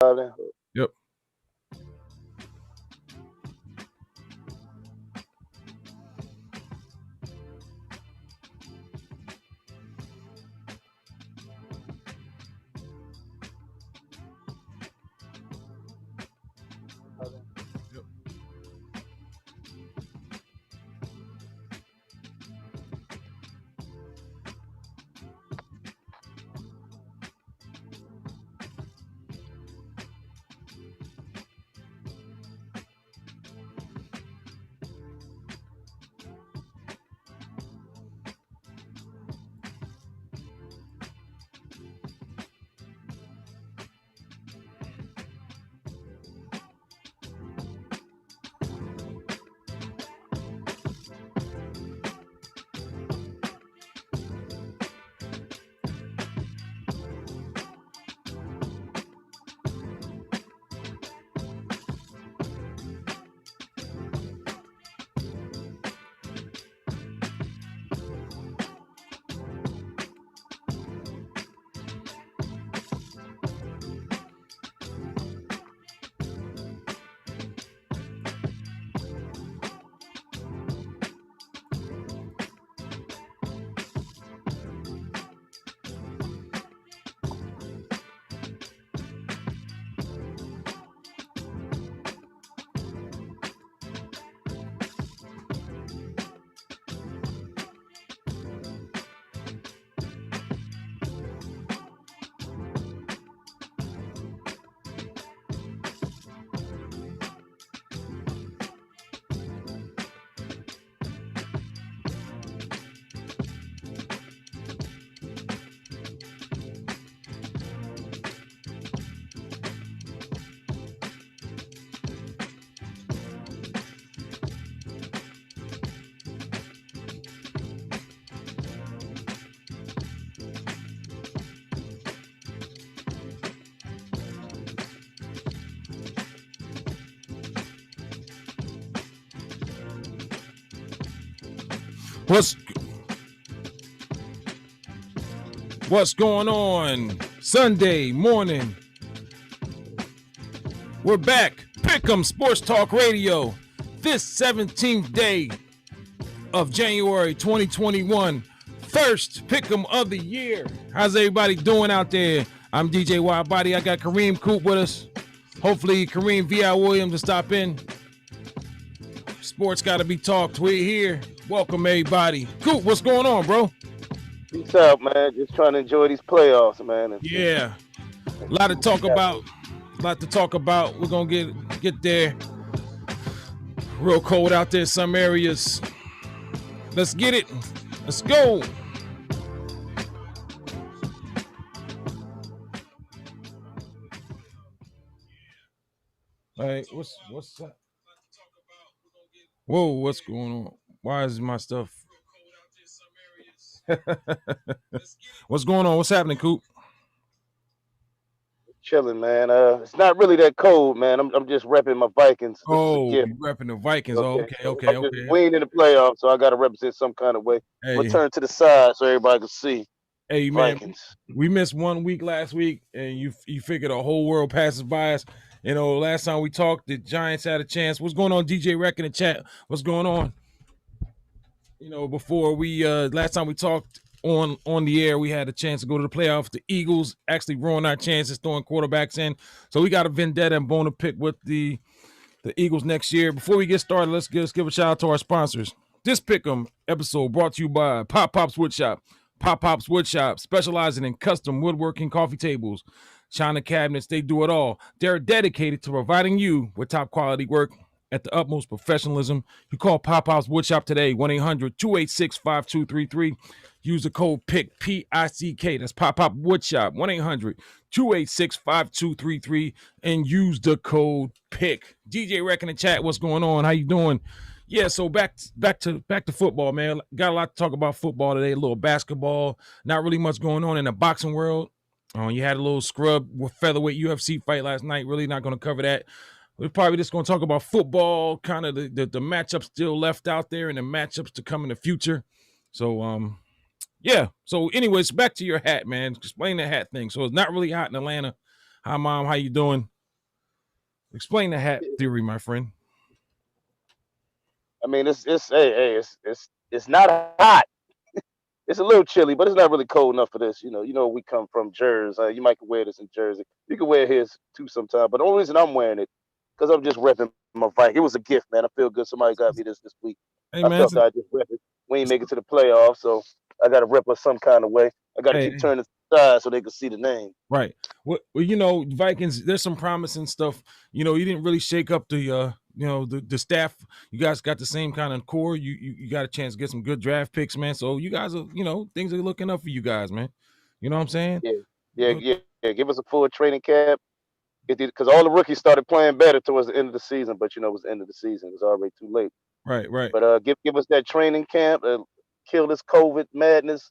Yep. What's going on? Sunday morning. We're back. Pick'em Sports Talk Radio. This 17th day of January 2021. First Pick'em of the year. How's everybody doing out there? I'm DJ Wildbody. I got Kareem Coop with us. Hopefully Kareem V.I. Williams will stop in. Sports got to be talked. We're here. Welcome everybody. Coop, what's going on, bro? Peace out, man. Just trying to enjoy these playoffs, man. Yeah. A lot to talk about. We're gonna get there. Real cold out there in some areas. Let's get it. Let's go. All right, what's that? Whoa, what's going on? Why is my stuff? What's going on? What's happening, Coop? Chilling, man. It's not really that cold, man. I'm just repping my Vikings. Oh, you repping the Vikings. Okay. I'm just winning the playoffs, so I got to represent some kind of way. Hey. We'll turn to the side so everybody can see. Hey, man, Vikings. We missed 1 week last week, and you figured the whole world passes by us. You know, last time we talked, the Giants had a chance. What's going on, DJ Rec in the chat? What's going on? You know, before we last time we talked on the air, we had a chance to go to the playoffs. The Eagles actually ruined our chances throwing quarterbacks in. So we got a vendetta and bone to pick with the Eagles next year. Before we get started, let's give a shout out to our sponsors. This Pick'em episode brought to you by Pop Pop's Woodshop. Pop Pop's Woodshop, specializing in custom woodworking coffee tables, china cabinets. They do it all. They're dedicated to providing you with top quality work at the utmost professionalism. You call Pop Pop's Woodshop today, 1-800-286-5233. Use the code PICK, P-I-C-K. That's Pop Pop Woodshop, 1-800-286-5233, and use the code PICK. DJ Rec in the chat, what's going on? How you doing? Yeah, so back to football, man. Got a lot to talk about football today. A little basketball. Not really much going on in the boxing world. You had a little scrub with featherweight UFC fight last night. Really not going to cover that. We're probably just going to talk about football, kind of the matchups still left out there and the matchups to come in the future. So, yeah. So, anyways, back to your hat, man. Explain the hat thing. So, it's not really hot in Atlanta. Hi, Mom. How you doing? Explain the hat theory, my friend. I mean, it's not hot. It's a little chilly, but it's not really cold enough for this. We come from Jersey. You might could wear this in Jersey. You can wear his too sometime. But the only reason I'm wearing it, because I'm just repping my Viking. It was a gift, man. I feel good. Somebody got me this week. Hey, I man. felt I just rep it. We ain't make it to the playoffs, so I got to rep us some kind of way. I got to keep Hey, turning to the side so they can see the name. right. Well, Vikings. There's some promising stuff. You didn't really shake up the staff. You guys got the same kind of core. You got a chance to get some good draft picks, man. So you guys are, things are looking up for you guys, man. You know what I'm saying? Yeah, yeah, Good. yeah, yeah. Give us a full training camp. Because all the rookies started playing better towards the end of the season, but it was the end of the season. It was already too late. Right, right, But give us that training camp, kill this COVID madness,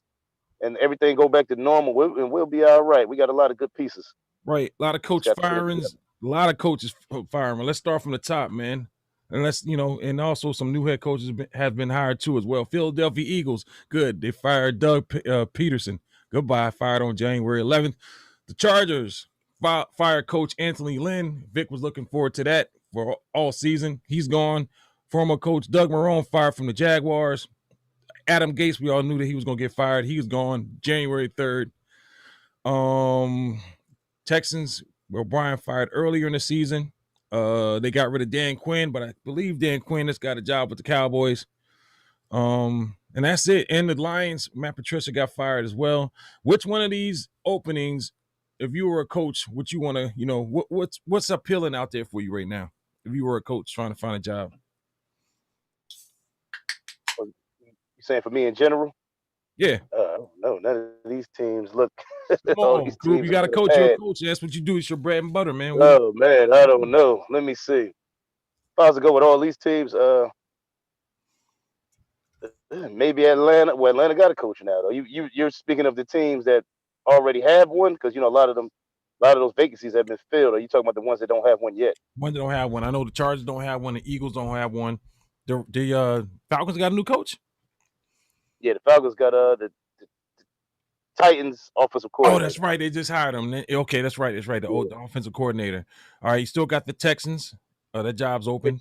and everything go back to normal. And we'll be all right. We got a lot of good pieces. right. A lot of Just coach got to put it together. firings. A lot of coaches firing. Let's start from the top, man. And and also some new head coaches have been hired too as well. Philadelphia Eagles, good. They fired Doug Peterson. Goodbye. Fired on January 11th. The Chargers fired Coach Anthony Lynn. Vic was looking forward to that for all season. He's gone. Former coach Doug Marrone fired from the Jaguars. Adam Gase, we all knew that he was going to get fired. He was gone January 3rd. Texans, Brian fired earlier in the season. They got rid of Dan Quinn, but I believe Dan Quinn has got a job with the Cowboys. And that's it. And the Lions, Matt Patricia got fired as well. Which one of these openings, if you were a coach, would you want to, what's appealing out there for you right now? If you were a coach trying to find a job. You saying for me in general? Yeah. I don't know. None of these teams look. Come All on, these Group. teams You are got a good coach. You're a bad. coach. That's what you do. It's your bread and butter, man. Oh man, I don't know. Let me see. If I was to go with all these teams, maybe Atlanta. Well, Atlanta got a coach now, though. You're speaking of the teams that already have one, because a lot of those vacancies have been filled. Are you talking about the ones that don't have one yet? One that don't have one. I know the Chargers don't have one. The Eagles don't have one. The Falcons got a new coach. Yeah, the Falcons got the Titans offensive Oh, coordinator. that's right. They just hired him. Okay, that's right. That's right. The offensive coordinator. All right, you still got the Texans. That job's open.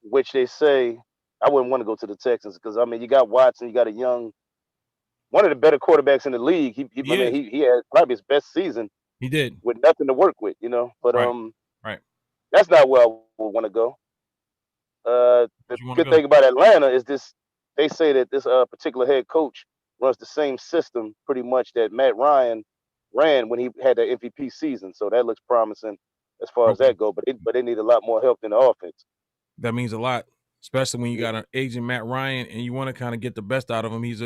Which they say I wouldn't want to go to the Texans, because I mean you got Watson, you got one of the better quarterbacks in the league. He had probably his best season. He did with nothing to work with, But right. That's not where I would want to go. The good thing about Atlanta is this: they say that this particular head coach runs the same system pretty much that Matt Ryan ran when he had the MVP season. So that looks promising as far as that goes. But they need a lot more help in the offense. That means a lot, especially when you got an agent Matt Ryan and you want to kind of get the best out of him. He's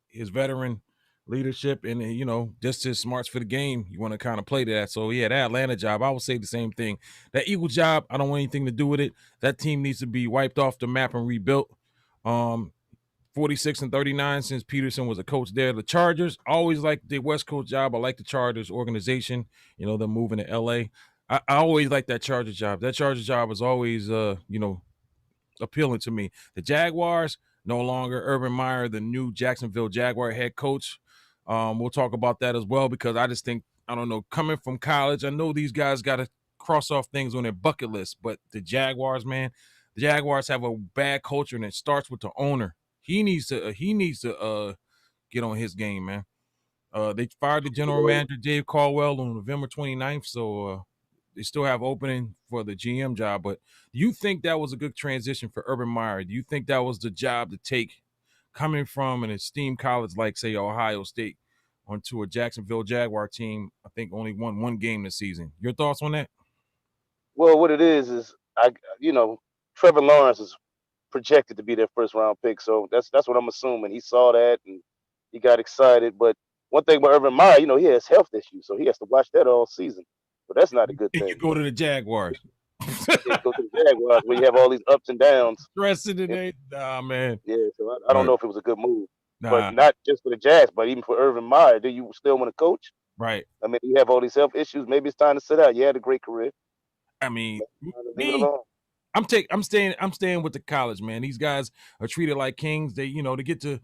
his veteran leadership and just his smarts for the game. You want to kind of play to that. So yeah, that Atlanta job, I would say the same thing. That Eagle job, I don't want anything to do with it. That team needs to be wiped off the map and rebuilt. 46-39 since Peterson was a coach there. The Chargers, always like the West Coast job. I like the Chargers organization. They're moving to LA. I always like that Chargers job. That Chargers job is always appealing to me. The Jaguars, no longer Urban Meyer, the new Jacksonville Jaguar head coach. We'll talk about that as well, because I just think, I don't know, coming from college, I know these guys got to cross off things on their bucket list, but the Jaguars, man, the Jaguars have a bad culture, and it starts with the owner. He needs to get on his game, man. They fired the general manager, Dave Caldwell, on November 29th, so they still have opening for the GM job. But do you think that was a good transition for Urban Meyer? Do you think that was the job to take, coming from an esteemed college like, say, Ohio State, onto a Jacksonville Jaguar team? I think only won one game this season. Your thoughts on that? Well, what it is Trevor Lawrence is projected to be their first round pick, so that's what I'm assuming. He saw that and he got excited. But one thing about Urban Meyer, he has health issues, so he has to watch that all season. So that's not a good thing. You go to the Jaguars. Yeah, go to the Jaguars where you have all these ups and downs. Stressing today, nah, man. Yeah, so I don't know if it was a good move, Nah. but not just for the Jags, but even for Urban Meyer. Do you still want to coach? Right. I mean, you have all these health issues. Maybe it's time to sit out. You had a great career. I mean, Leave it alone. I'm staying with the college, man. These guys are treated like kings. They, they get to,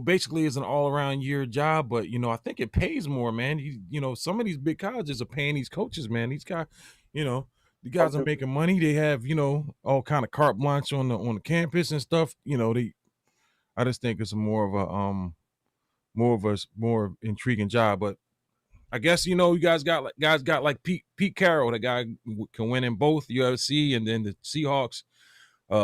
basically it's an all-around year job, but I think it pays more, man. Some of these big colleges are paying these coaches, man. These guys, the guys are making money. They have, all kind of carte blanche on the campus and stuff. I just think it's more of a more intriguing job. But I guess you guys got like Pete Carroll, the guy who can win in both UFC and then the Seahawks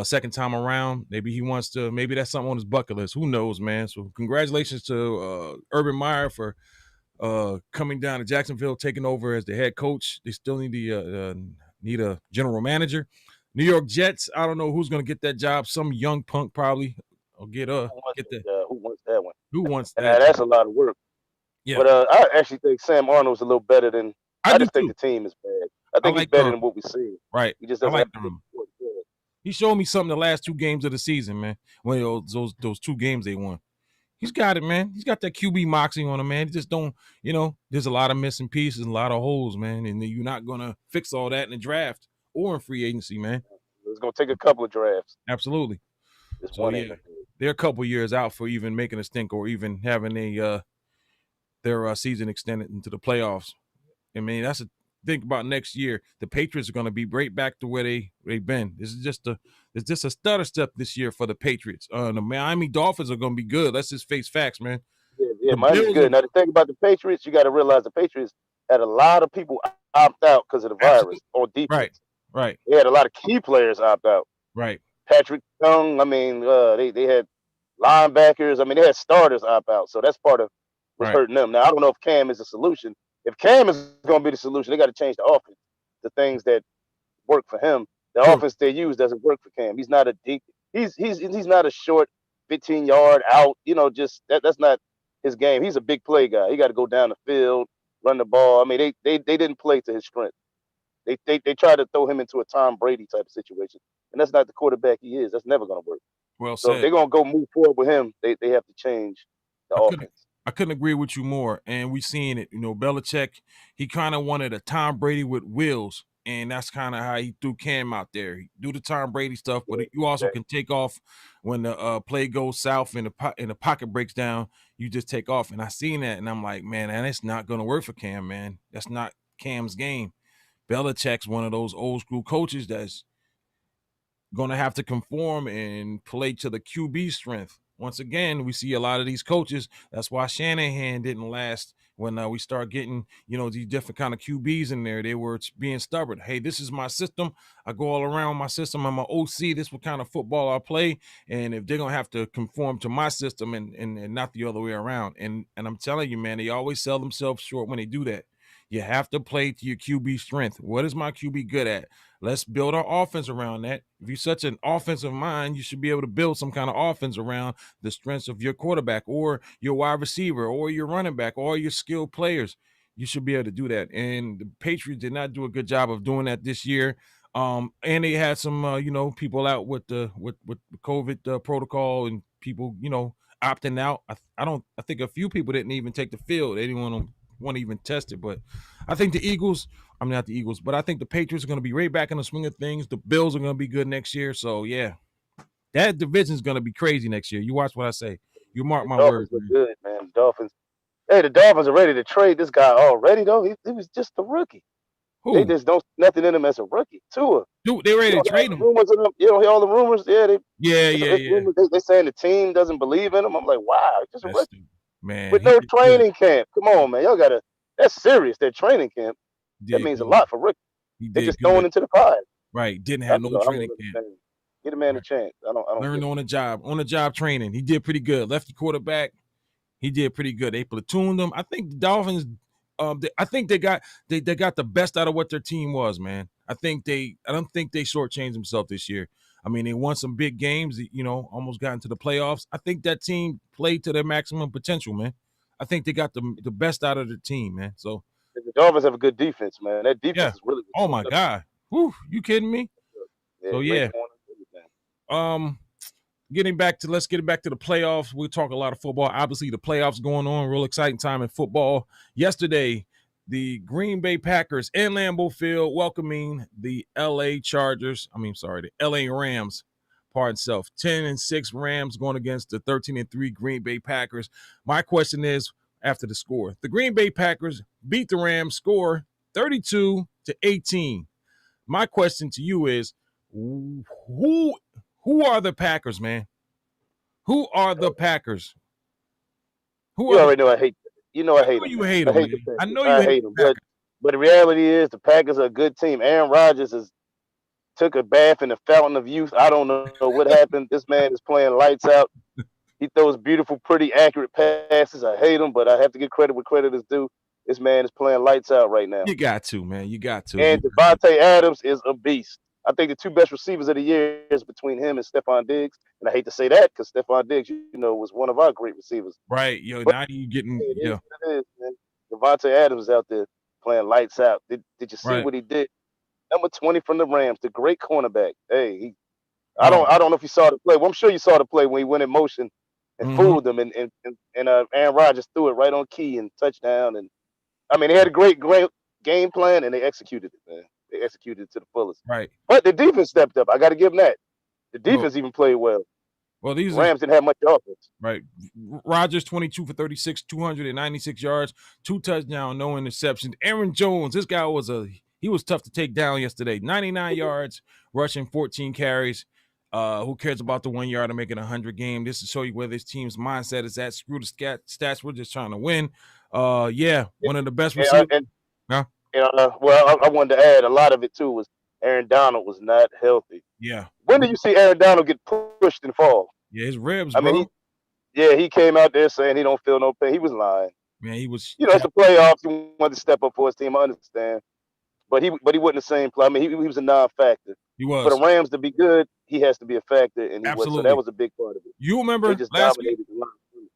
second time around. Maybe he wants to. Maybe that's something on his bucket list. Who knows, man? So congratulations to Urban Meyer for coming down to Jacksonville, taking over as the head coach. They still need a general manager. New York Jets. I don't know who's going to get that job. Some young punk probably. I'll get that. Who wants that one? Who wants that? That's a lot of work. Yeah. But I actually think Sam Arnold's a little better than. I just think the team is bad. I think he's better than what we see. Right. He just doesn't have to. He showed me something the last 2 games of the season, man. When those 2 games they won. He's got it, man. He's got that QB moxie on him, man. He just don't, there's a lot of missing pieces, a lot of holes, man. And you're not gonna fix all that in the draft or in free agency, man. It's gonna take a couple of drafts. Absolutely. They're a couple years out for even making a stink or even having their season extended into the playoffs. I mean, that's a think about next year. The Patriots are going to be right back to where they've been. It's just a stutter step this year for the Patriots. The Miami Dolphins are going to be good. Let's just face facts, man. Yeah, Miami's good. Now, the thing about the Patriots, you got to realize the Patriots had a lot of people opt out because of the virus on defense. Right. They had a lot of key players opt out. Right. Patrick Young. I mean, they had linebackers. I mean, they had starters opt out. So that's part of what's hurting them. Now, I don't know if Cam is a solution. If Cam is going to be the solution, they got to change the offense. The things that work for him, the offense they use doesn't work for Cam. He's not a deep. He's not a short 15-yard out. Just that's not his game. He's a big play guy. He got to go down the field, run the ball. I mean, they didn't play to his strength. They tried to throw him into a Tom Brady type of situation, and that's not the quarterback he is. That's never going to work. Well so said. If they're going to go move forward with him, they have to change the offense. I couldn't agree with you more. And we've seen it. Belichick, he kind of wanted a Tom Brady with wheels. And that's kind of how he threw Cam out there. He do the Tom Brady stuff, but you also can take off when the play goes south and the pocket breaks down. You just take off. And I seen that, and I'm like, man, and it's not going to work for Cam, man. That's not Cam's game. Belichick's one of those old school coaches that's going to have to conform and play to the QB strength. Once again, we see a lot of these coaches. That's why Shanahan didn't last when we start getting, these different kind of QBs in there. They were being stubborn. Hey, this is my system. I go all around my system. I'm an OC. This is what kind of football I play. And if they're going to have to conform to my system and not the other way around. And I'm telling you, man, they always sell themselves short when they do that. You have to play to your QB strength. What is my QB good at? Let's build our offense around that. If you're such an offensive mind, you should be able to build some kind of offense around the strengths of your quarterback or your wide receiver or your running back or your skilled players. You should be able to do that. And the Patriots did not do a good job of doing that this year. And they had some, people out with the COVID protocol and people, opting out. I think a few people didn't even take the field. They didn't want to even test it. But I think the Eagles, I'm not the Eagles, but I think the Patriots are going to be right back in the swing of things. The Bills are going to be good next year. So, yeah, that division is going to be crazy next year. You watch what I say. You mark my words. Good, man. Dolphins. Hey, the Dolphins are ready to trade this guy already, though. He was just a rookie. Who? They just don't nothing in him as a rookie. Tua. Dude, they ready to trade him. Rumors of them, hear all the rumors? Yeah. Rumors, they saying the team doesn't believe in him. I'm like, wow, just a rookie. Man. With no training camp. Come on, man. Y'all got to – that's serious, that training camp. That means a lot for rookies. They're just throwing into the pie. Right. Didn't have no training camp. Get a man a chance. I don't learn on the job training. He did pretty good. Lefty quarterback. He did pretty good. They platooned him. I think the Dolphins I think they got the best out of what their team was, man. I don't think they shortchanged themselves this year. I mean, they won some big games, almost got into the playoffs. I think that team played to their maximum potential, man. I think they got the best out of the team, man. So the Dolphins have a good defense, man. That defense is really good. Oh my God. Whew, you kidding me? So yeah. Let's get back to the playoffs. We'll talk a lot of football. Obviously, the playoffs going on. Real exciting time in football. Yesterday, the Green Bay Packers in Lambeau Field welcoming the LA Rams. Pardon self. 10-6 Rams going against the 13-3 Green Bay Packers. My question is, after the score, the Green Bay Packers beat the Rams, score 32-18. My question to you is, who are the Packers, man? Who are the Packers? You already know I hate them. You know I hate them. You hate them. I know you hate them. But the reality is the Packers are a good team. Aaron Rodgers took a bath in the fountain of youth. I don't know what happened. This man is playing lights out. He throws beautiful, pretty accurate passes. I hate him, but I have to give credit where credit is due. This man is playing lights out right now. You got to, man. You got to. And Davante Adams is a beast. I think the two best receivers of the year is between him and Stephon Diggs. And I hate to say that because Stephon Diggs, was one of our great receivers. Right. Now you getting, it is, man. Davante Adams is out there playing lights out. Did you see what he did? Number 20 from the Rams, the great cornerback. Hey, I don't know if you saw the play. Well, I'm sure you saw the play when he went in motion and fooled them, and Aaron Rodgers threw it right on key and touchdown. And I mean, they had a great game plan and they executed it, man. They executed it to the fullest. Right. But the defense stepped up. I got to give them that. The defense even played well. Well, these Rams didn't have much offense. Right. Rodgers 22 for 36, 296 yards, 2 touchdowns, no interceptions. Aaron Jones, this guy was tough to take down yesterday. 99 yards, rushing 14 carries. Who cares about the 1 yard to make it 100 game? This is show you where this team's mindset is at. Screw the stats. We're just trying to win. One of the best receivers. I wanted to add a lot of it too was Aaron Donald was not healthy. Yeah. When did you see Aaron Donald get pushed and fall? Yeah, his ribs. I mean, he came out there saying he don't feel no pain. He was lying. Man, he was. It's the playoffs. He wanted to step up for his team. I understand, but he wasn't the same player. I mean, he was a non-factor. He was. For the Rams to be good, he has to be a factor, and he was. So that was a big part of it. You remember last week?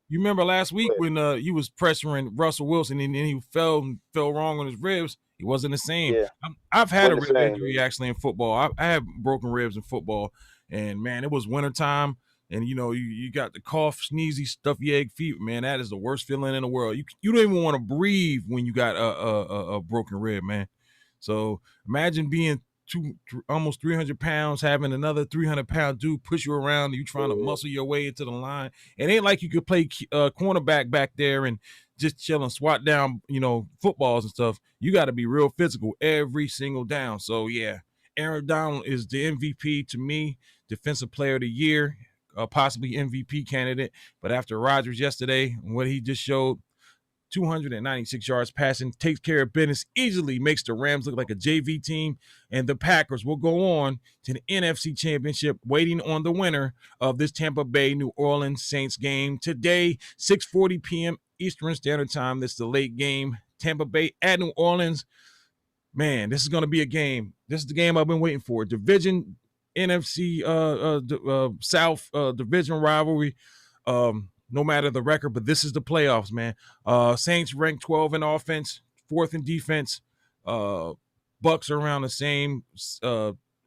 You remember last week when he was pressuring Russell Wilson and he fell wrong on his ribs? He wasn't the same. Yeah. I've had a rib injury actually in football. I have broken ribs in football, and man, it was wintertime, and you got the cough, sneezy, stuffy egg fever. Man, that is the worst feeling in the world. You don't even want to breathe when you got a broken rib, man. So imagine being almost 300 pounds, having another 300-pound dude push you around, and you trying to muscle your way into the line. It ain't like you could play cornerback back there and just chill and swat down, footballs and stuff. You got to be real physical every single down. So yeah, Aaron Donald is the MVP to me, Defensive Player of the Year, possibly MVP candidate. But after Rodgers yesterday, what he just showed, 296 yards passing, takes care of business, easily makes the Rams look like a JV team, and the Packers will go on to the NFC Championship, waiting on the winner of this Tampa Bay New Orleans Saints game today, 6:40 p.m. Eastern Standard Time. This is the late game. Tampa Bay at New Orleans. Man, this is going to be a game. This is the game I've been waiting for. Division NFC South division rivalry. No matter the record, but this is the playoffs, man. Saints ranked 12 in offense, 4th in defense. Bucks are around the same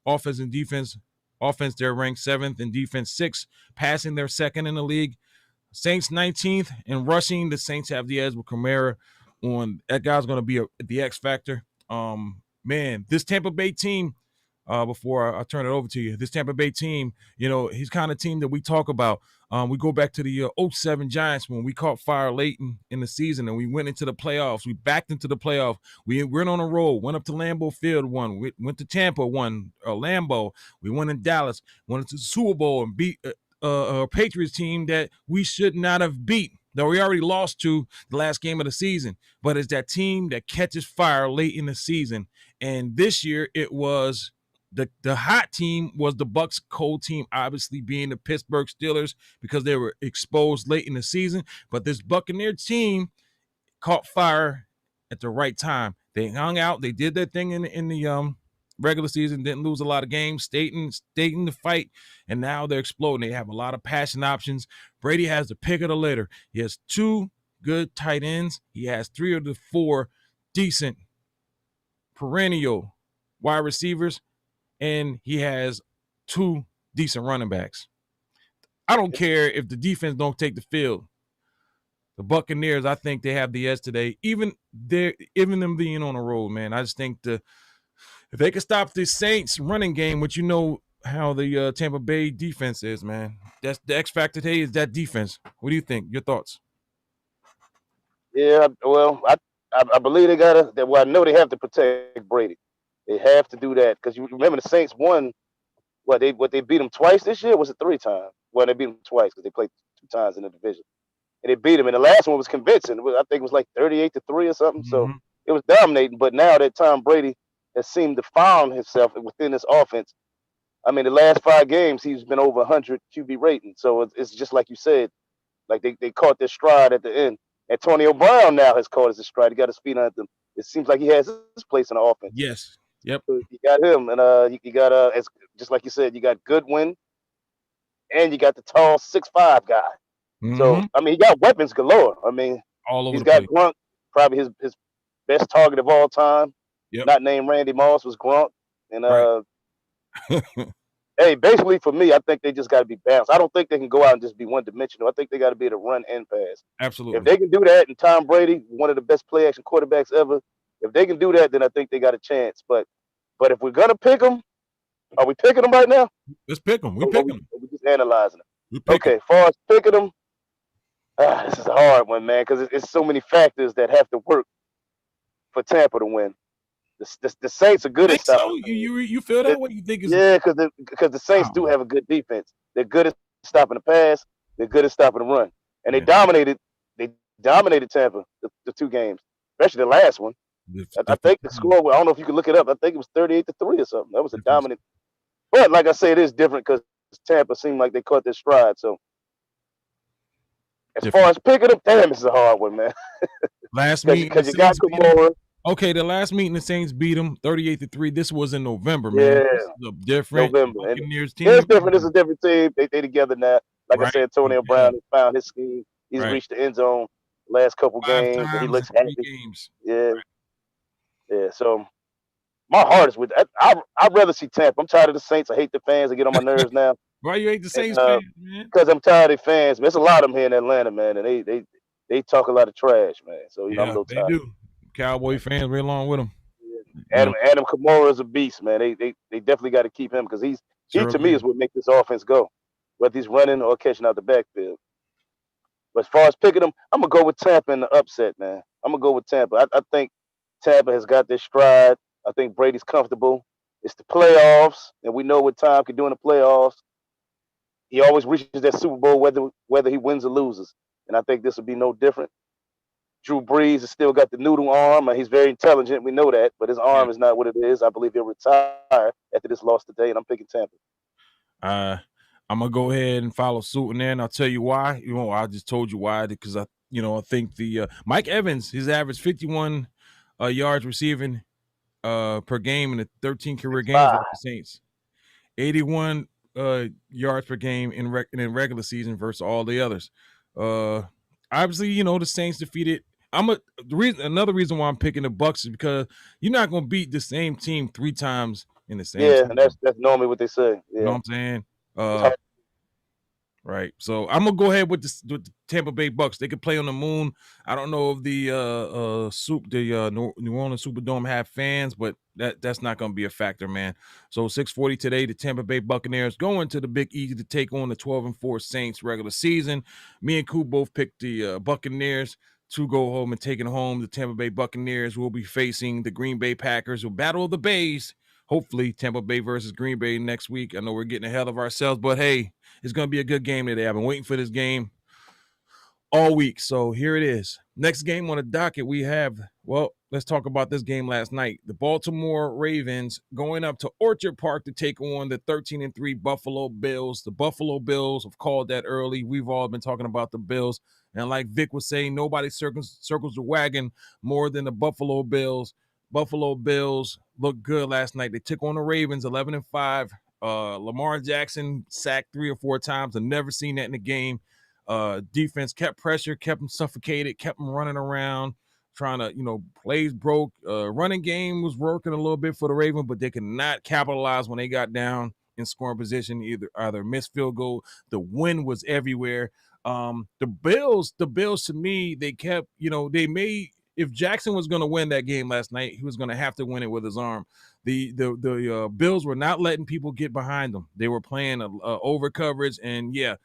offense and defense. Offense, they're ranked 7th, in defense 6th. Passing, they're 2nd in the league. Saints 19th in rushing. The Saints have the edge with Kamara. That guy's going to be the X factor. Man, this Tampa Bay team, before I turn it over to you, this Tampa Bay team, he's kind of team that we talk about. We go back to the 07 Giants when we caught fire late in the season and we went into the playoffs. We backed into the playoff. We went on a roll, went up to Lambeau Field, won. We went to Tampa, won Lambeau. We went in Dallas, went into the Super Bowl and beat a Patriots team that we should not have beat. Though we already lost to the last game of the season, but it's that team that catches fire late in the season. And this year it was the hot team was the Bucks, cold team, obviously being the Pittsburgh Steelers because they were exposed late in the season. But this Buccaneer team caught fire at the right time. They hung out. They did their thing in the regular season, didn't lose a lot of games, stayed in the fight, and now they're exploding. They have a lot of passing options. Brady has the pick of the litter. He has 2 good tight ends. He has 3 of the 4 decent perennial wide receivers, and he has 2 decent running backs. I don't care if the defense don't take the field. The Buccaneers, I think they have the edge today. Even them being on the road, man. I just think if they could stop the Saints running game, which you know how the Tampa Bay defense is, man. That's the X factor today is that defense. What do you think? Your thoughts? Yeah, well, I believe they gotta. Well, I know they have to protect Brady. They have to do that because you remember the Saints won. They beat them twice this year? Or was it 3 times? Well, they beat them twice because they played 2 times in the division, and they beat them. And the last one was convincing. I think it was like 38-3 or something. Mm-hmm. So it was dominating. But now that Tom Brady has seemed to found himself within this offense. I mean, the last 5 games he's been over 100 QB rating. So it's just like you said, like they caught their stride at the end. Antonio Brown now has caught his stride. He got his feet under him. It seems like he has his place in the offense. Yes. Yep. So you got him, and you got as just like you said, you got Goodwin, and you got the tall 6'5" guy. Mm-hmm. So I mean, he got weapons galore. I mean, all over. He's got Gronk, probably his best target of all time. Yep. Not named Randy Moss was Gronk, and right. Hey, basically for me, I think they just got to be balanced. I don't think they can go out and just be one-dimensional. I think they got to be able to run and pass. Absolutely. If they can do that, and Tom Brady, one of the best play-action quarterbacks ever, if they can do that, then I think they got a chance. But if we're gonna pick them, are we picking them right now? Let's pick them. We're picking them. We're just analyzing them. Okay, as far as picking them, this is a hard one, man, because it's so many factors that have to work for Tampa to win. The Saints are good at stopping. So? You feel that way? You think it's because the Saints do have a good defense. They're good at stopping the pass. They're good at stopping the run, and they dominated Tampa the 2 games, especially the last one. I think the score. I don't know if you can look it up. I think it was 38-3 or something. That was a dominant. But like I say, it is different because Tampa seemed like they caught their stride. So as far as picking them, damn, this is a hard one, man. Last meeting because you got Kamara. Okay, the last meeting the Saints beat them 38-3. This was in November, man. Yeah, this is a different November. Buccaneers team. It's different. It's a different team. They together now. Like I said, Antonio Brown has found his scheme. He's reached the end zone last couple games. And he looks happy. Yeah. Yeah. So my heart is with that. I'd rather see Tampa. I'm tired of the Saints. I hate the fans. They get on my nerves now. Why you hate the Saints fans, man? Because I'm tired of fans. There's a lot of them here in Atlanta, man, and they talk a lot of trash, man. So I'm a little tired. They do. Cowboy fans right along with them. Yeah. Adam Kamara is a beast, man. They definitely got to keep him because he to me is what makes this offense go, whether he's running or catching out the backfield. But as far as picking them, I'm gonna go with Tampa in the upset, man. I'm gonna go with Tampa. I think Tampa has got their stride. I think Brady's comfortable. It's the playoffs, and we know what Tom can do in the playoffs. He always reaches that Super Bowl whether he wins or loses, and I think this will be no different. Drew Brees has still got the noodle arm, and he's very intelligent. We know that, but his arm is not what it is. I believe he'll retire after this loss today, and I'm picking Tampa. I'm gonna go ahead and follow suit, and then I'll tell you why. I just told you why because I think the Mike Evans, his average 51 yards receiving per game in the 13 career games with the Saints, 81 yards per game in regular season versus all the others. Obviously, the Saints defeated. Another reason why I'm picking the Bucs is because you're not going to beat the same team 3 times in the same. Yeah, and that's normally what they say. Yeah. You know what I'm saying? Right. So I'm gonna go ahead with the Tampa Bay Bucs. They could play on the moon. I don't know if the New Orleans Superdome have fans, but that's not gonna be a factor, man. So 6:40 today, the Tampa Bay Buccaneers going to the Big Easy to take on the 12-4 Saints regular season. Me and Coop both picked the Buccaneers to go home and taking home. The Tampa Bay Buccaneers will be facing the Green Bay Packers, will battle of the Bays. Hopefully, Tampa Bay versus Green Bay next week. I know we're getting ahead of ourselves, but hey, it's going to be a good game today. I've been waiting for this game all week, so here it is. Next game on the docket, we have, let's talk about this game last night. The Baltimore Ravens going up to Orchard Park to take on the 13-3 Buffalo Bills. The Buffalo Bills have called that early. We've all been talking about the Bills, and like Vic was saying, nobody circles the wagon more than the Buffalo Bills. Buffalo Bills looked good last night. They took on the Ravens 11-5. Lamar Jackson sacked 3 or 4 times. I've never seen that in a game. Defense kept pressure, kept them suffocated, kept them running around, trying to, plays broke. Running game was working a little bit for the Ravens, but they could not capitalize when they got down in scoring position, either missed field goal. The wind was everywhere. The Bills to me, they kept, they made, if Jackson was going to win that game last night, he was going to have to win it with his arm. The Bills were not letting people get behind them. They were playing over coverage, and yeah,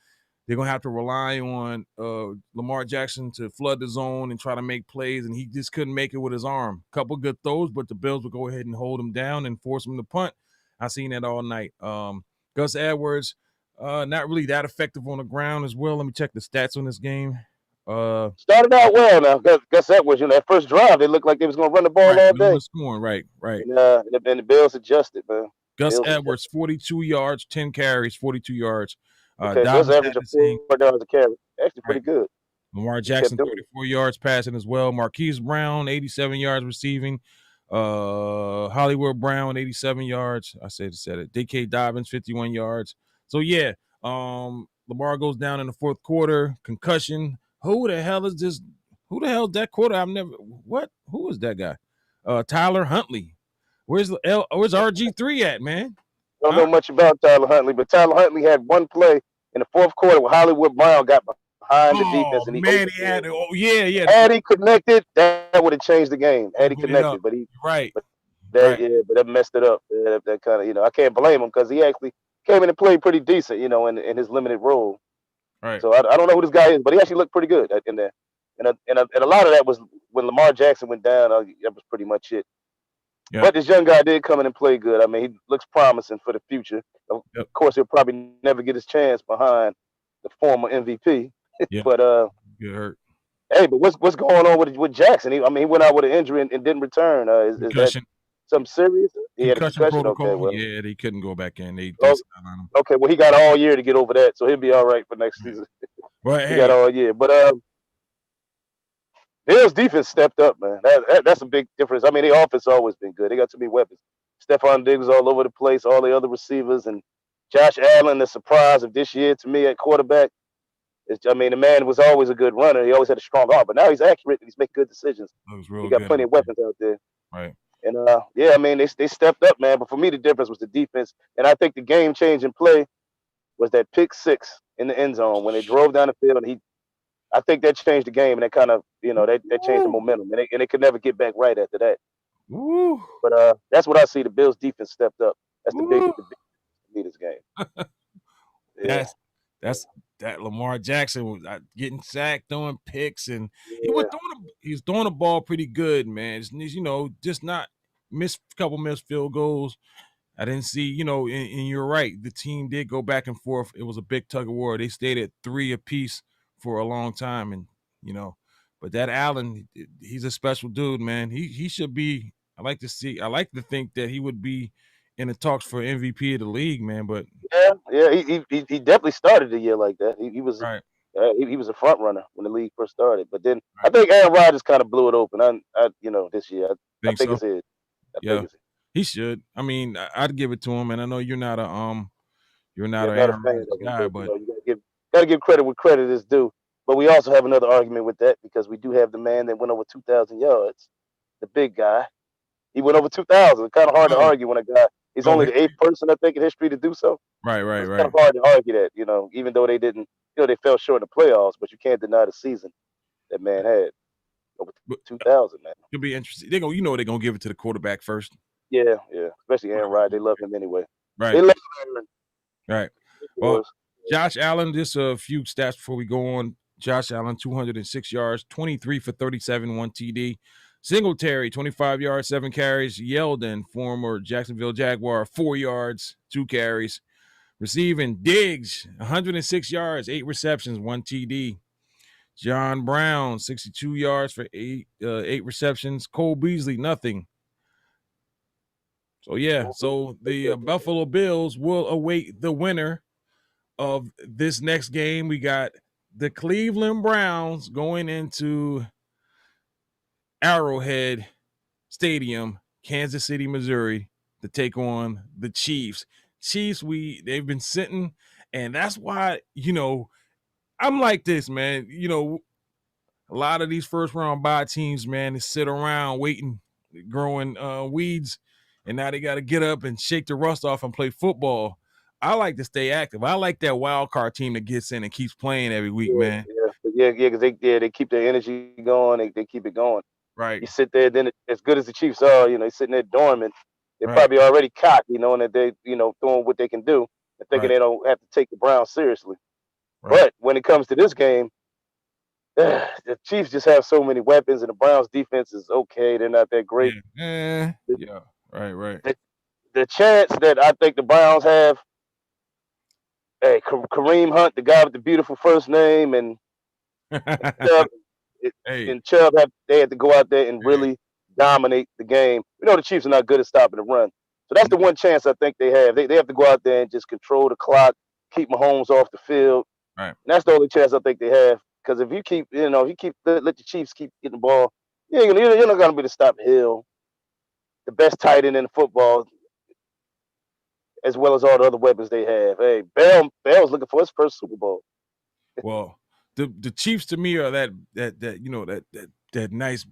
they're going to have to rely on Lamar Jackson to flood the zone and try to make plays, and he just couldn't make it with his arm. Couple good throws, but the Bills would go ahead and hold him down and force him to punt. I seen that all night. Gus Edwards, not really that effective on the ground as well. Let me check the stats on this game. Started out well now. Gus Edwards, that first drive, they looked like they was going to run the ball all day. Scoring, right. And the Bills adjusted, man. Gus Edwards, 42 yards, 10 carries, 42 yards. Okay, Gus average of 4 yards a carry. Actually pretty good. Lamar Jackson, 34 yards passing as well. Marquise Brown, 87 yards receiving. Hollywood Brown, 87 yards. I said it. D.K. Dobbins, 51 yards. So, yeah, Lamar goes down in the fourth quarter. Concussion. Who the hell is that quarter? Who is that guy? Tyler Huntley. Where's RG3 at, man? I don't know much about Tyler Huntley, but Tyler Huntley had one play in the fourth quarter where Hollywood Brown got behind the defense. And had he connected, that would have changed the game. Had he connected, but that messed it up. That kind of, I can't blame him because he actually came in and played pretty decent, in his limited role. Right. So I don't know who this guy is, but he actually looked pretty good in there. And a lot of that was when Lamar Jackson went down. That was pretty much it. Yep. But this young guy did come in and play good. I mean, he looks promising for the future. Of course, he'll probably never get his chance behind the former MVP. Yep. But get hurt. Hey, but what's going on with Jackson? He went out with an injury and didn't return. Is that something serious? He had a concussion protocol. Okay, well. Yeah, they couldn't go back in. Okay, well, he got all year to get over that, so he'll be all right for next season. Right, he got all year. But Bills defense stepped up, man. That's a big difference. I mean, the offense always been good. They got too many weapons. Stephon Diggs all over the place, all the other receivers, and Josh Allen, the surprise of this year to me at quarterback. The man was always a good runner. He always had a strong arm, but now he's accurate and he's making good decisions. He got plenty of weapons out there. Right. And they stepped up, man. But for me, the difference was the defense, and I think the game-changing play was that pick six in the end zone when they drove down the field, and I think that changed the game, and that kind of, that changed the momentum, and they could never get back right after that. Woo. But that's what I see. The Bills' defense stepped up. That's the big this game. Yeah. That's that Lamar Jackson was getting sacked, throwing picks, and he was throwing the ball pretty good, man. It's, just not couple missed field goals. I didn't see, and you're right. The team did go back and forth. It was a big tug of war. They stayed at 3 apiece for a long time, and but that Allen, he's a special dude, man. He should be. I like to think that he would be in the talks for MVP of the league, man. But he definitely started the year like that. He was right. He was a front runner when the league first started, but then I think Aaron Rodgers kind of blew it open. This year I think so. He should. I mean, I'd give it to him, and I know you're not an Aaron Rodgers guy, but you gotta give credit where credit is due. But we also have another argument with that because we do have the man that went over 2,000 yards, the big guy. He went over 2,000. Kind of hard to argue when a guy. He's only the 8th person, I think, in history to do so. Right. It's kind of hard to argue that, even though they didn't, they fell short in the playoffs, but you can't deny the season that man had. Over 2,000, man. It'll be interesting. They're going to give it to the quarterback first. Yeah. Especially Aaron Rodgers. They love him anyway. Right. They love Aaron. Right. Well, Josh Allen, just a few stats before we go on. Josh Allen, 206 yards, 23 for 37, 1 TD. Singletary, 25 yards, 7 carries. Yeldon, former Jacksonville Jaguar, 4 yards, 2 carries. Receiving, Diggs, 106 yards, 8 receptions, 1 TD. John Brown, 62 yards for 8 receptions. Cole Beasley, nothing. So, so the Buffalo Bills will await the winner of this next game. We got the Cleveland Browns going into Arrowhead Stadium, Kansas City, Missouri, to take on the Chiefs. They've been sitting, and that's why, I'm like this, man. A lot of these first round bye teams, man, they sit around waiting, growing weeds, and now they got to get up and shake the rust off and play football. I like to stay active. I like that wild card team that gets in and keeps playing every week, man. Yeah, because they keep their energy going. They keep it going. Right. You sit there, then as good as the Chiefs are, they're sitting there dormant. They're Right. probably already cocky, knowing that they, doing what they can do and thinking they don't have to take the Browns seriously. Right. But when it comes to this game, the Chiefs just have so many weapons, and the Browns' defense is okay. They're not that great. Yeah. Right. The chance that I think the Browns have, hey, Kareem Hunt, the guy with the beautiful first name, and Chubb, Chubb they had to go out there and really dominate the game. We know the Chiefs are not good at stopping the run. So that's the one chance I think they have. They have to go out there and just control the clock, keep Mahomes off the field. Right. And that's the only chance I think they have. Because if you keep, let the Chiefs keep getting the ball, you're not going to be able to stop Hill, the best tight end in football, as well as all the other weapons they have. Hey, Bell's looking for his first Super Bowl. Well, the Chiefs to me are that nice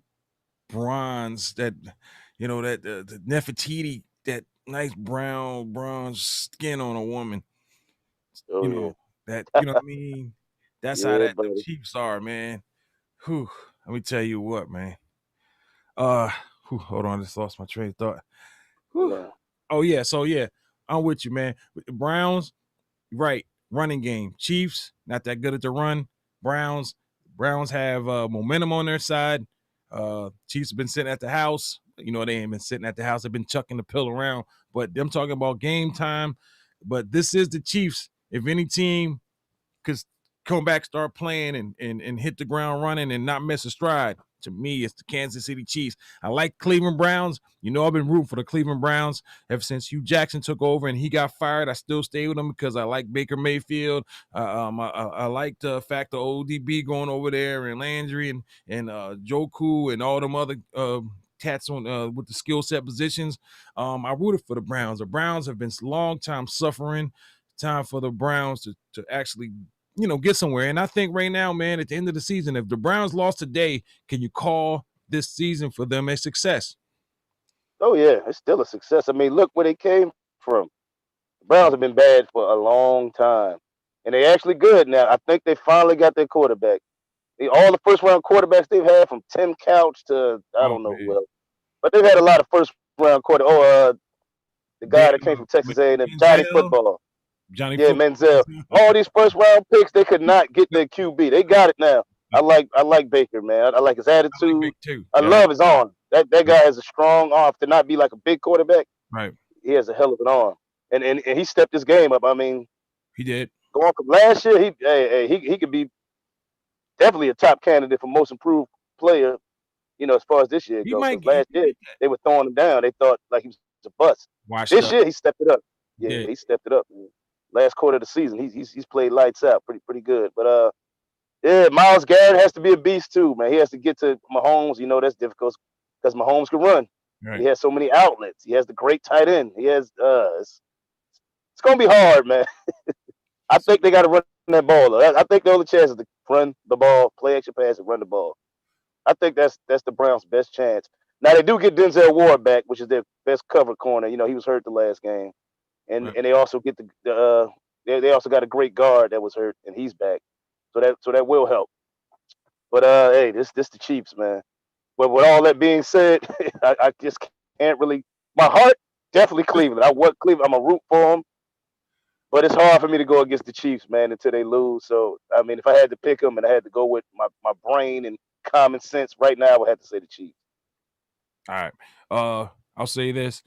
bronze, that the Nefertiti, that nice bronze skin on a woman. That you know what I mean. That's how the Chiefs are, man. Whew. Let me tell you what, man. Hold on, I just lost my train of thought. Yeah. Oh yeah, so yeah, I'm with you, man. With the Browns, right? Running game. Chiefs not that good at the run. Browns have momentum on their side. Chiefs have been sitting at the house. They ain't been sitting at the house. They've been chucking the pill around. But them talking about game time. But this is the Chiefs. If any team could come back, start playing, and hit the ground running and not miss a stride, to me, it's the Kansas City Chiefs. I like Cleveland Browns. I've been rooting for the Cleveland Browns ever since Hugh Jackson took over and he got fired. I still stay with him because I like Baker Mayfield. I like the fact of ODB going over there and Landry and Joku and all them other cats on with the skill set positions. I rooted for the Browns. The Browns have been long time suffering. Time for the Browns to actually get somewhere. And I think right now, man, at the end of the season, if the Browns lost today, can you call this season for them a success? Oh, yeah, it's still a success. I mean, look where they came from. The Browns have been bad for a long time, and they're actually good now. I think they finally got their quarterback. All the first-round quarterbacks they've had, from Tim Couch to I don't know who else, but they've had a lot of first-round quarterbacks. The guy that came from Texas A&M, Johnny Football. Manziel. All these first-round picks, they could not get their QB. They got it now. I like Baker, man. I like his attitude. I love his arm. That guy has a strong arm. To not be like a big quarterback, right? He has a hell of an arm, and he stepped his game up. I mean, he did. Going from last year, he could be definitely a top candidate for most improved player. As far as this year goes. Last year they were throwing him down. They thought like he was a bust. This year he stepped it up. Yeah, he stepped it up. Man. Last quarter of the season, he's played lights out, pretty good. But Myles Garrett has to be a beast too, man. He has to get to Mahomes. That's difficult because Mahomes can run. Right. He has so many outlets. He has the great tight end. He has it's gonna be hard, man. I think they got to run that ball. I think the only chance is to run the ball, play extra pass, and run the ball. I think that's the Browns' best chance. Now they do get Denzel Ward back, which is their best cover corner. He was hurt the last game. And they also get they also got a great guard that was hurt, and he's back, so that will help. But hey, this the Chiefs, man. But with all that being said, I just can't really. My heart definitely Cleveland. I want Cleveland. I'm a root for them, but it's hard for me to go against the Chiefs, man, until they lose. So I mean, if I had to pick them and I had to go with my brain and common sense right now, I would have to say the Chiefs. All right. I'll say this: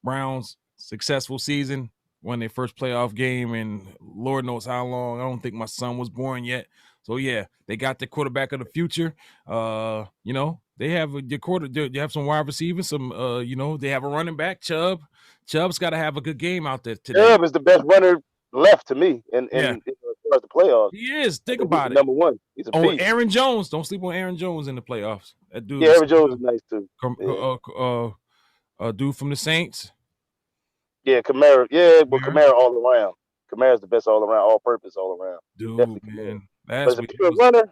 Browns. Successful season, won their first playoff game in Lord knows how long. I don't think my son was born yet. So yeah, they got the quarterback of the future. They have they have some wide receivers, some they have a running back, Chubb. Chubb's got to have a good game out there today. Chubb is the best runner left to me in as far as the playoffs. He is. Think about it. Number one. He's a beast. Aaron Jones. Don't sleep on Aaron Jones in the playoffs. That dude. Yeah, Aaron Jones is nice too. Dude from the Saints. Yeah, Kamara. Yeah, but Kamara all around. Kamara's the best all around, all purpose all around. Dude, definitely man. That's a pure runner.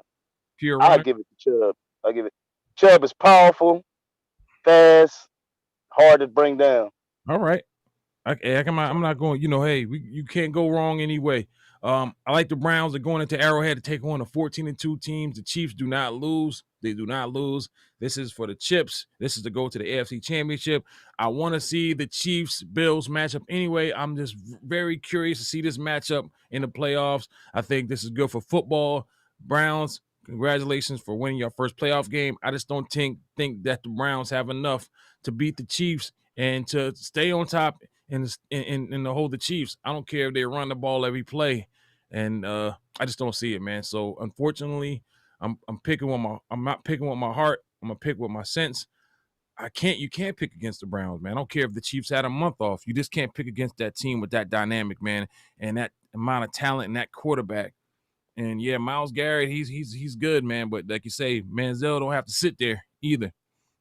I'll give it to Chubb. Chubb is powerful, fast, hard to bring down. All right. I'm not going. Hey, you can't go wrong anyway. I like the Browns are going into Arrowhead to take on a 14-2 teams. The Chiefs do not lose. They do not lose. This is for the chips. This is to go to the AFC Championship. I want to see the Chiefs Bills matchup anyway. I'm just very curious to see this matchup in the playoffs. I think this is good for football. Browns, congratulations for winning your first playoff game. I just don't think that the Browns have enough to beat the Chiefs and to stay on top and to hold the Chiefs. I don't care if they run the ball every play, and I just don't see it, man. So unfortunately, I'm picking with I'm not picking with my heart. I'm gonna pick with my sense. You can't pick against the Browns, man. I don't care if the Chiefs had a month off. You just can't pick against that team with that dynamic, man, and that amount of talent and that quarterback. And yeah, Myles Garrett, he's good, man. But like you say, Manziel don't have to sit there either.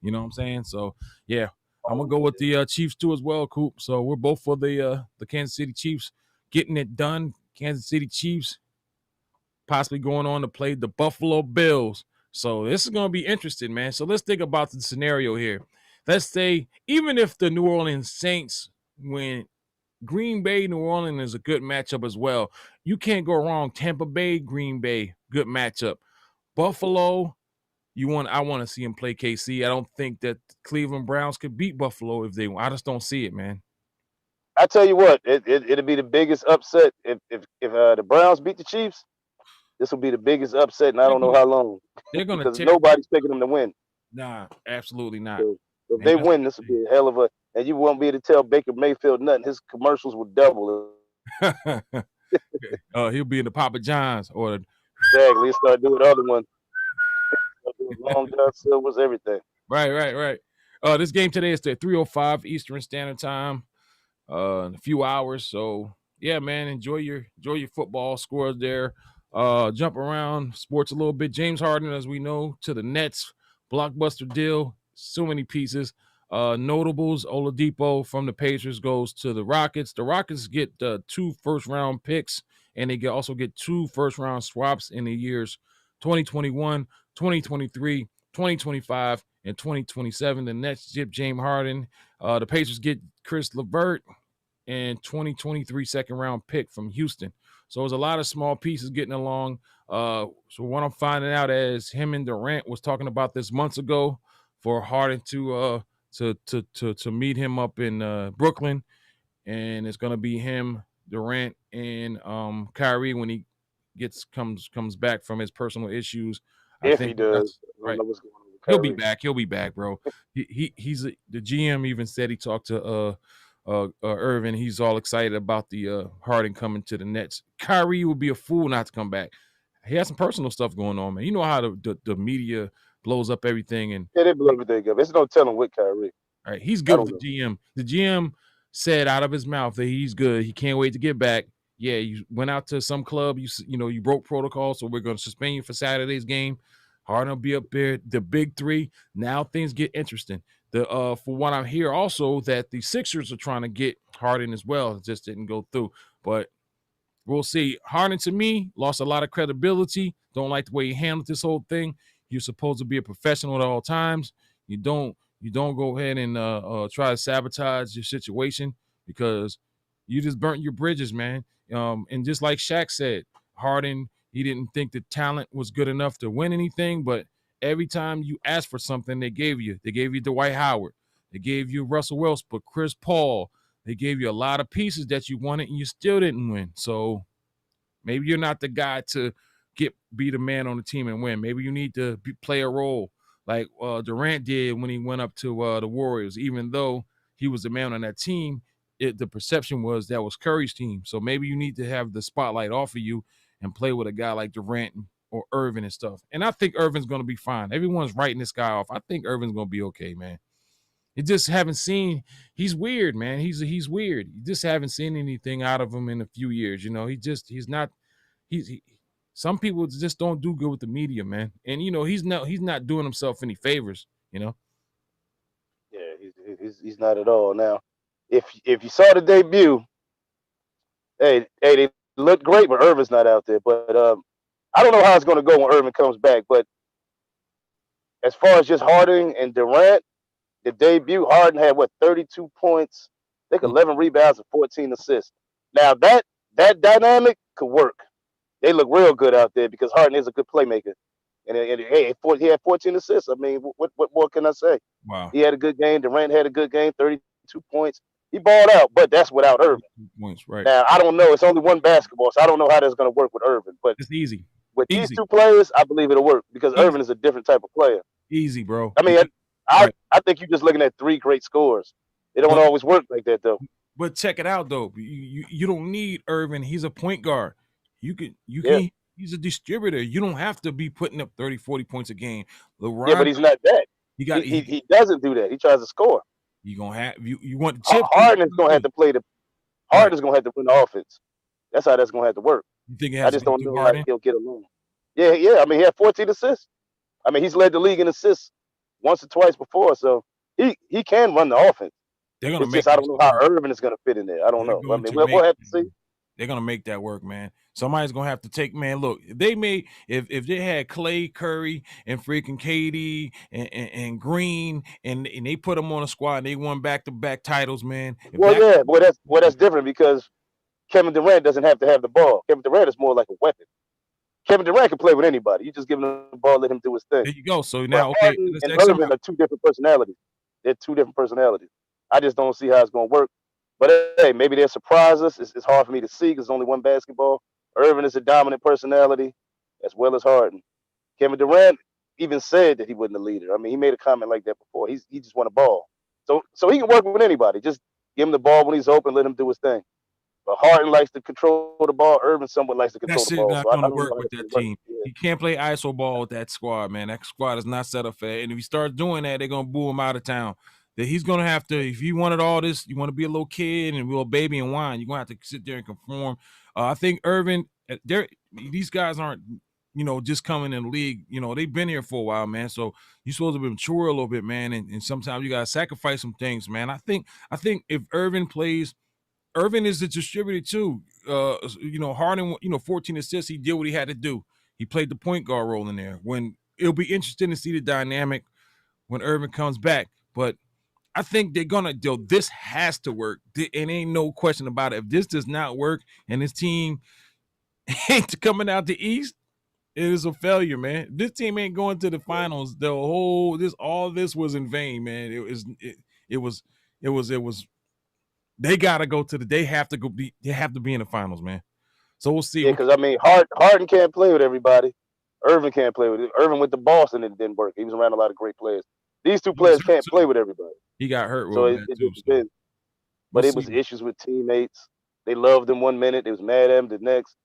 You know what I'm saying? So yeah, I'm gonna go with the Chiefs too as well, Coop. So we're both for the Kansas City Chiefs getting it done. Kansas City Chiefs possibly going on to play the Buffalo Bills. So this is gonna be interesting, man. So let's think about the scenario here. Let's say even if the New Orleans Saints win, Green Bay, New Orleans is a good matchup as well. You can't go wrong. Tampa Bay, Green Bay, good matchup. Buffalo, I want to see him play KC. I don't think that Cleveland Browns could beat Buffalo if they. I just don't see it, man. I tell you what, it'll be the biggest upset if the Browns beat the Chiefs. This will be the biggest upset, and I don't know how long. They're gonna because nobody's picking them to win. Nah, absolutely not. So if they win, this will be a hell of a. And you won't be able to tell Baker Mayfield nothing. His commercials will double. He'll be in the Papa John's or exactly. He'll start doing the other one. Long John Silver's everything. Right. This game today is at 3:05 Eastern Standard Time. In a few hours. So yeah, man, enjoy your football scores there. Jump around sports a little bit. James Harden, as we know, to the Nets, blockbuster deal. So many pieces. Notables, Oladipo from the Pacers goes to the Rockets. The Rockets get 2 first-round picks, and they also get 2 first-round swaps in the years 2021, 2023, 2025, and 2027. The Nets get James Harden. The Pacers get Chris LeVert and 2023 second-round pick from Houston. So there's a lot of small pieces getting along. So what I'm finding out is him and Durant was talking about this months ago for Harden to meet him up in Brooklyn, and it's gonna be him, Durant, and Kyrie when he comes back from his personal issues. If he does, right. He'll be back. He'll be back, bro. He's the GM even said he talked to Irvin. He's all excited about the Harden coming to the Nets. Kyrie would be a fool not to come back. He has some personal stuff going on, man. You know how the media blows up everything, and they blow everything up. There's no telling with Kyrie. All right, he's good with the GM. The GM said out of his mouth that he's good. He can't wait to get back. Yeah, you went out to some club. You broke protocol, so we're going to suspend you for Saturday's game. Harden will be up there. The big 3. Now things get interesting. For what I hear also that the Sixers are trying to get Harden as well. It just didn't go through, but we'll see. Harden, to me, lost a lot of credibility. Don't like the way he handled this whole thing. You're supposed to be a professional at all times. You don't go ahead and try to sabotage your situation because you just burnt your bridges, man. And just like Shaq said, Harden, he didn't think the talent was good enough to win anything, but every time you asked for something, they gave you. They gave you Dwight Howard. They gave you Russell Westbrook, Chris Paul. They gave you a lot of pieces that you wanted, and you still didn't win. So maybe you're not the guy to be the man on the team and win. Maybe you need to play a role like Durant did when he went up to the Warriors. Even though he was the man on that team, the perception was that was Curry's team. So maybe you need to have the spotlight off of you and play with a guy like Durant or Irvin and stuff. And I think Irvin's going to be fine. Everyone's writing this guy off. I think Irvin's going to be okay, man. You just haven't seen. He's weird, man. He's weird. You just haven't seen anything out of him in a few years. You know, he's not. Some people just don't do good with the media, man. And you know, he's not doing himself any favors. You know. Yeah, he's not at all. Now, if you saw the debut, hey, they looked great, but Irvin's not out there. But I don't know how it's going to go when Irvin comes back. But as far as just Harden and Durant, the debut, Harden had 32 points They got 11 rebounds and 14 assists. Now that dynamic could work. They look real good out there because Harden is a good playmaker. And hey, he had 14 assists. I mean, what more can I say? Wow. He had a good game. Durant had a good game, 32 points. He balled out, but that's without Irving. Points, right. Now, I don't know. It's only one basketball, so I don't know how that's going to work with Irving. But it's easy. With these two players, I believe it'll work because Irving is a different type of player. Easy, bro. I mean, I think you're just looking at three great scores. It don't always work like that, though. But check it out, though. You don't need Irving. He's a point guard. You can he's a distributor. You don't have to be putting up 30, 40 points a game. LeBron, yeah, but he's not that. He doesn't do that. He tries to score. You gonna have you want the chip. Harden's gonna have to play the Harden's gonna have to win the offense. That's how that's gonna have to work. You think I just don't know how he'll get along. Yeah. I mean, he had 14 assists. I mean, he's led the league in assists once or twice before, so he can run the offense. They're gonna I don't know how Irvin is gonna fit in there. I don't know. I mean, we'll have to see. They're gonna make that work, man. Somebody's gonna have to take, man. Look, they may if they had Clay, Curry, and freaking KD and Green, and they put them on a squad and they won back-to-back titles, man. That's different because Kevin Durant doesn't have to have the ball. Kevin Durant is more like a weapon. Kevin Durant can play with anybody. You just give him the ball, let him do his thing. There you go. So now, Harden and Irvin are two different personalities. They're two different personalities. I just don't see how it's gonna work. But hey, maybe they'll surprise us. It's hard for me to see because there's only one basketball. Irvin is a dominant personality as well as Harden. Kevin Durant even said that he wasn't a leader. I mean, he made a comment like that before. He just want a ball. So he can work with anybody. Just give him the ball when he's open, let him do his thing. But Harden likes to control the ball. Irvin somewhat likes to control the ball. That's not going to work with that team. He can't play ISO ball with that squad, man. That squad is not set up for it. And if he starts doing that, they're going to boo him out of town. That he's going to have to, if you wanted all this, you want to be a little kid and a little baby and whine, you're going to have to sit there and conform. I think Irvin, these guys aren't, just coming in the league. They've been here for a while, man. So you're supposed to be mature a little bit, man. And sometimes you got to sacrifice some things, man. I think if Irvin plays, Irvin is the distributor too. Harden, 14 assists, he did what he had to do. He played the point guard role in there. When it'll be interesting to see the dynamic when Irvin comes back. But I think they're gonna do. This has to work. It ain't no question about it. If this does not work and this team ain't coming out the East, it is a failure, man. This team ain't going to the finals. All this was in vain, man. It was. They gotta go to they have to be in the finals, man. So we'll see. Yeah, because I mean, Harden can't play with everybody. Irvin can't play with it. Irvin went to Boston and it didn't work. He was around a lot of great players. These two players can't play with everybody. He got hurt. So it depends. But it was issues with teammates. They loved him one minute. They was mad at him the next.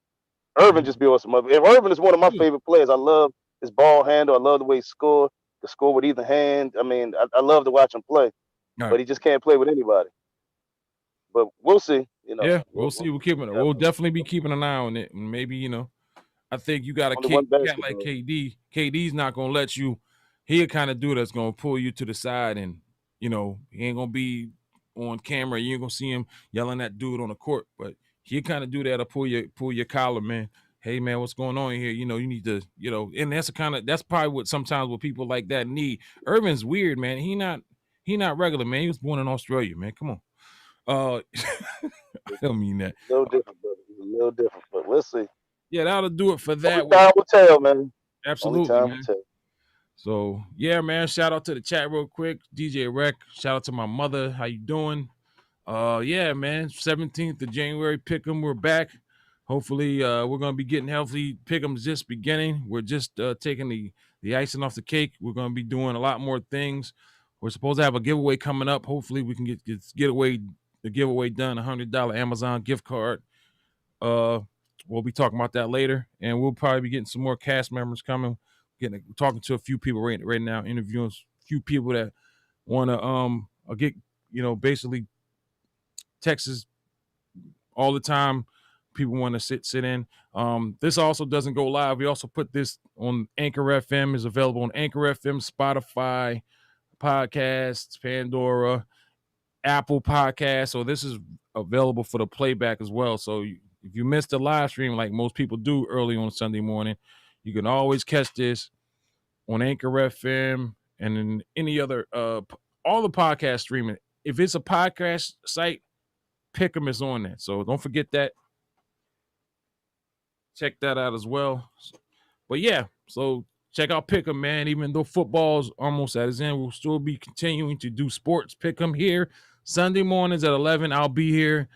Irvin just be on some other. If Irvin is one of my favorite players. I love his ball handle. I love the way he scored. The score with either hand. I mean, I love to watch him play. But he just can't play with anybody. But we'll see. Yeah, we'll see. We'll definitely be keeping an eye on it. And maybe, I think you got a cat like KD. KD's not gonna let you. He'll kind of do that's gonna pull you to the side, and he ain't gonna be on camera. You ain't gonna see him yelling at dude on the court, but he'll kind of do that to pull your collar, man. Hey man, what's going on here? You need to, and that's probably what people like that need. Irvin's weird, man. He not regular, man. He was born in Australia, man. Come on. I don't mean that. A little different, brother. A little different, but we'll see. Yeah, that'll do it for that. Time will tell, man. Absolutely, time will tell. So yeah, man. Shout out to the chat real quick. DJ Rec. Shout out to my mother. How you doing? Yeah, man. 17th of January. Pick'em. We're back. Hopefully, we're gonna be getting healthy. Pick'em's just beginning. We're just taking the icing off the cake. We're gonna be doing a lot more things. We're supposed to have a giveaway coming up. Hopefully, we can get the giveaway done. $100 Amazon gift card. We'll be talking about that later, and we'll probably be getting some more cast members coming. Talking to a few people right now, interviewing a few people that want to get basically Texas all the time. People want to sit in. This also doesn't go live. We also put this on Anchor FM. Is available on Anchor FM, Spotify, Podcasts, Pandora, Apple Podcasts. So this is available for the playback as well. So if you missed the live stream, like most people do early on Sunday morning, you can always catch this on Anchor FM and in any other all the podcast streaming. If it's a podcast site, Pick'em is on that. So don't forget that. Check that out as well. But yeah, so check out Pick'em, man. Even though football's almost at its end, we'll still be continuing to do sports Pick'em here. Sunday mornings at 11, I'll be here.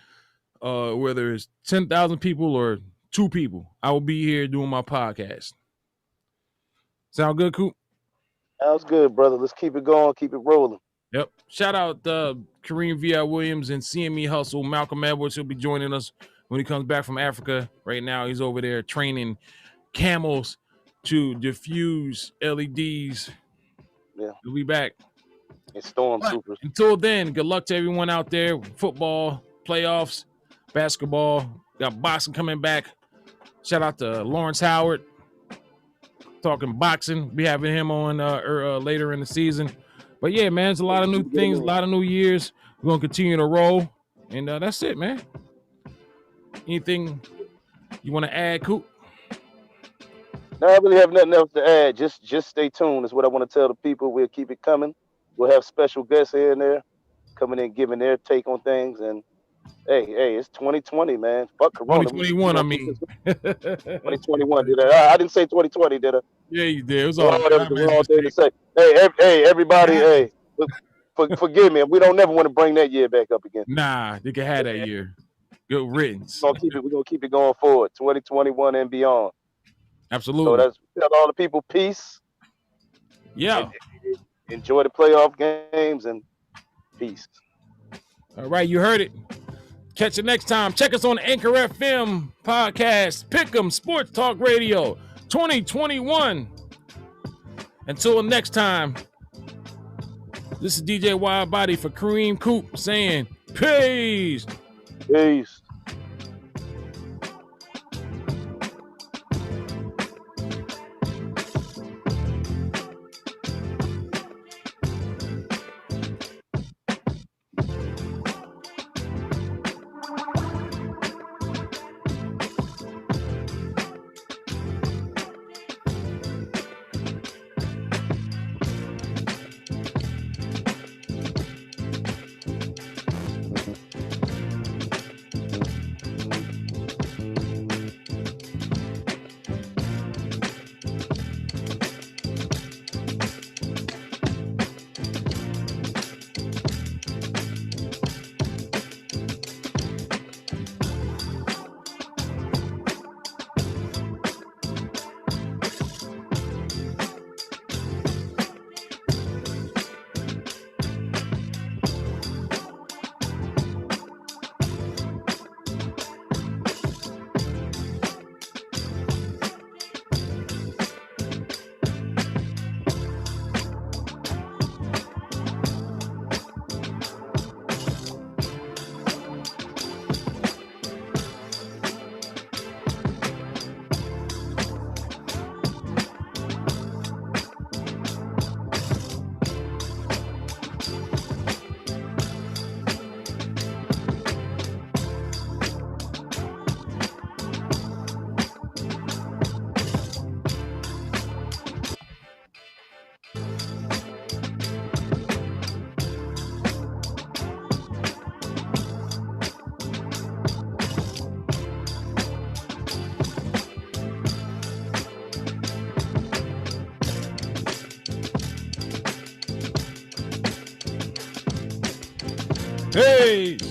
Whether it's 10,000 people or 2 people, I will be here doing my podcast. Sound good, Coop? Sounds good, brother. Let's keep it going, keep it rolling. Yep. Shout out Kareem V.I. Williams and CME Hustle. Malcolm Edwards, he'll be joining us when he comes back from Africa. Right now, he's over there training camels to diffuse LEDs. Yeah. We'll be back. And stormtroopers. Until then, good luck to everyone out there. Football, playoffs, basketball. Got boxing coming back. Shout out to Lawrence Howard. Talking boxing. Be having him on later in the season. But yeah, man, it's a lot of new things, a lot of new years. We're going to continue to roll. And that's it, man. Anything you want to add, Coop? No, I really have nothing else to add. Just stay tuned is what I want to tell the people. We'll keep it coming. We'll have special guests here and there coming in, giving their take on things. And hey, it's 2020, man. Fuck Corona. 2021, I mean. 2021, did I? I didn't say 2020, did I? Yeah, you did. It was all that was the wrong thing to say. Hey, everybody, hey, forgive me. We don't never want to bring that year back up again. Nah, they can have that year. Good riddance. We're gonna keep it going forward, 2021 and beyond. Absolutely. So that's tell all the people peace. Yeah. Enjoy the playoff games and peace. All right, you heard it. Catch you next time. Check us on Anchor FM podcast, Pick'em Sports Talk Radio 2021. Until next time, this is DJ Wild Body for Kareem Coop saying peace. Peace. Hey!